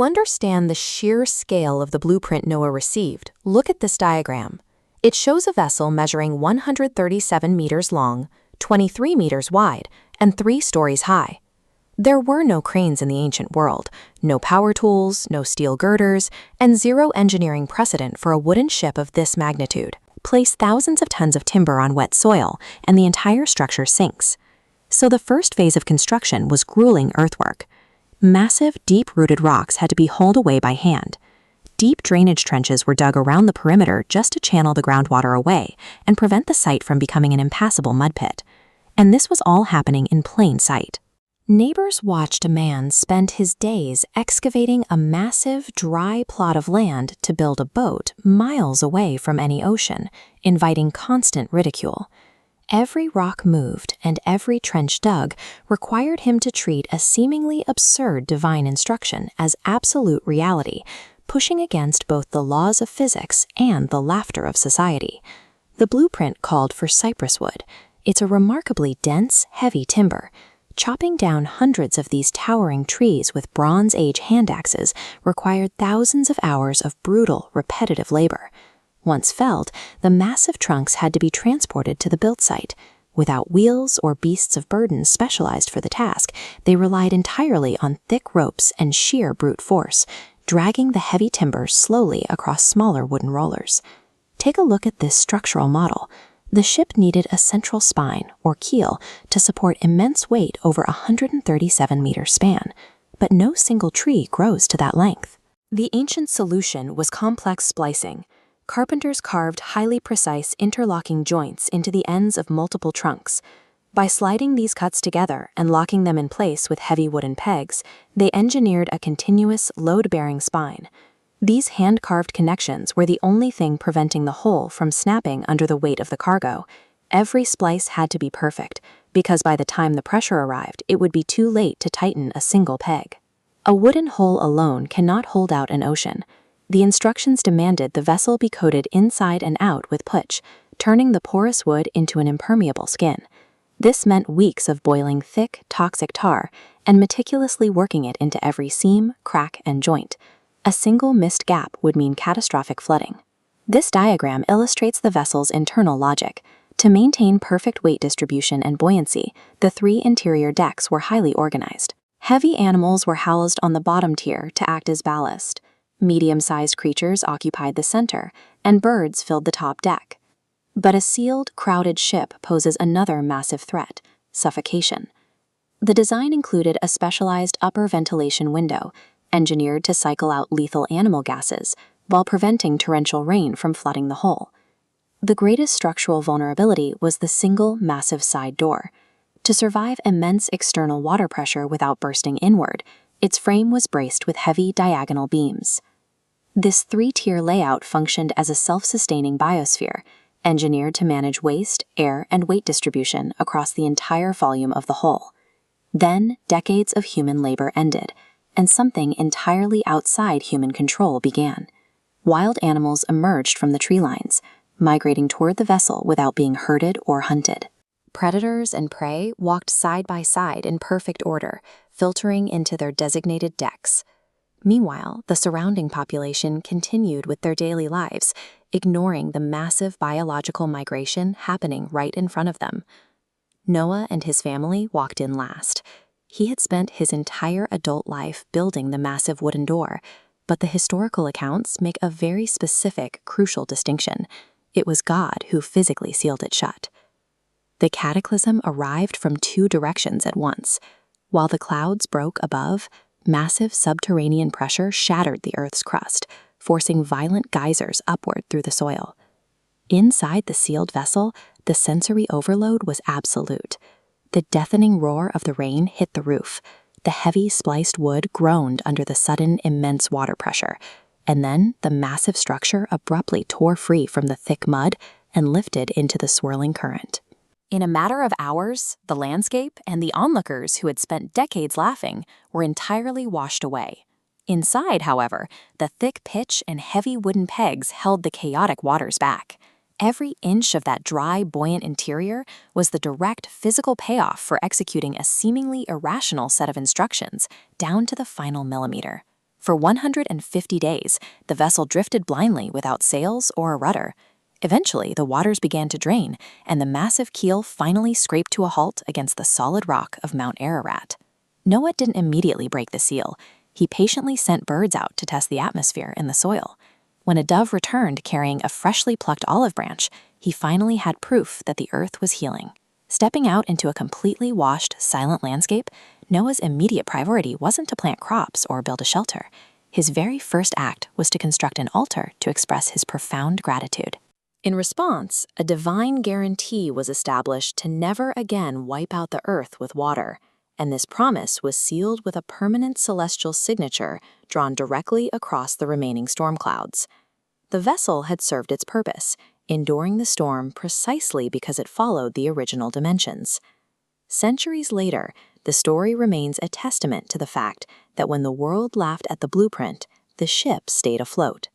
To understand the sheer scale of the blueprint Noah received, look at this diagram. It shows a vessel measuring 137 meters long, 23 meters wide, and 3 stories high. There were no cranes in the ancient world, no power tools, no steel girders, and zero engineering precedent for a wooden ship of this magnitude. Place thousands of tons of timber on wet soil, and the entire structure sinks. So the first phase of construction was grueling earthwork. Massive, deep-rooted rocks had to be hauled away by hand. Deep drainage trenches were dug around the perimeter just to channel the groundwater away and prevent the site from becoming an impassable mud pit. And this was all happening in plain sight. Neighbors watched a man spend his days excavating a massive, dry plot of land to build a boat miles away from any ocean, inviting constant ridicule. Every rock moved and every trench dug required him to treat a seemingly absurd divine instruction as absolute reality, pushing against both the laws of physics and the laughter of society. The blueprint called for cypress wood. It's a remarkably dense, heavy timber. Chopping down hundreds of these towering trees with Bronze Age hand axes required thousands of hours of brutal, repetitive labor. Once felled, the massive trunks had to be transported to the build site. Without wheels or beasts of burden specialized for the task, they relied entirely on thick ropes and sheer brute force, dragging the heavy timber slowly across smaller wooden rollers. Take a look at this structural model. The ship needed a central spine, or keel, to support immense weight over a 137-meter span, but no single tree grows to that length. The ancient solution was complex splicing. Carpenters carved highly precise interlocking joints into the ends of multiple trunks. By sliding these cuts together and locking them in place with heavy wooden pegs, they engineered a continuous, load-bearing spine. These hand-carved connections were the only thing preventing the hull from snapping under the weight of the cargo. Every splice had to be perfect, because by the time the pressure arrived, it would be too late to tighten a single peg. A wooden hull alone cannot hold out an ocean. The instructions demanded the vessel be coated inside and out with pitch, turning the porous wood into an impermeable skin. This meant weeks of boiling thick, toxic tar and meticulously working it into every seam, crack, and joint. A single missed gap would mean catastrophic flooding. This diagram illustrates the vessel's internal logic. To maintain perfect weight distribution and buoyancy, the 3 interior decks were highly organized. Heavy animals were housed on the bottom tier to act as ballast. Medium-sized creatures occupied the center, and birds filled the top deck. But a sealed, crowded ship poses another massive threat: suffocation. The design included a specialized upper ventilation window, engineered to cycle out lethal animal gases while preventing torrential rain from flooding the hull. The greatest structural vulnerability was the single, massive side door. To survive immense external water pressure without bursting inward, its frame was braced with heavy diagonal beams. This 3-tier layout functioned as a self-sustaining biosphere, engineered to manage waste, air, and weight distribution across the entire volume of the hull. Then, decades of human labor ended, and something entirely outside human control began. Wild animals emerged from the tree lines, migrating toward the vessel without being herded or hunted. Predators and prey walked side by side in perfect order, filtering into their designated decks. Meanwhile, the surrounding population continued with their daily lives, ignoring the massive biological migration happening right in front of them. Noah and his family walked in last. He had spent his entire adult life building the massive wooden door, but the historical accounts make a very specific, crucial distinction. It was God who physically sealed it shut. The cataclysm arrived from 2 directions at once. While the clouds broke above, massive subterranean pressure shattered the Earth's crust, forcing violent geysers upward through the soil. Inside the sealed vessel, the sensory overload was absolute. The deafening roar of the rain hit the roof. The heavy spliced wood groaned under the sudden immense water pressure, and then the massive structure abruptly tore free from the thick mud and lifted into the swirling current. In a matter of hours, the landscape and the onlookers who had spent decades laughing were entirely washed away. Inside, however, the thick pitch and heavy wooden pegs held the chaotic waters back. Every inch of that dry, buoyant interior was the direct physical payoff for executing a seemingly irrational set of instructions down to the final millimeter. For 150 days, the vessel drifted blindly without sails or a rudder. Eventually, the waters began to drain, and the massive keel finally scraped to a halt against the solid rock of Mount Ararat. Noah didn't immediately break the seal. He patiently sent birds out to test the atmosphere in the soil. When a dove returned carrying a freshly plucked olive branch, he finally had proof that the earth was healing. Stepping out into a completely washed, silent landscape, Noah's immediate priority wasn't to plant crops or build a shelter. His very first act was to construct an altar to express his profound gratitude. In response, a divine guarantee was established to never again wipe out the earth with water, and this promise was sealed with a permanent celestial signature drawn directly across the remaining storm clouds. The vessel had served its purpose, enduring the storm precisely because it followed the original dimensions. Centuries later, the story remains a testament to the fact that when the world laughed at the blueprint, the ship stayed afloat.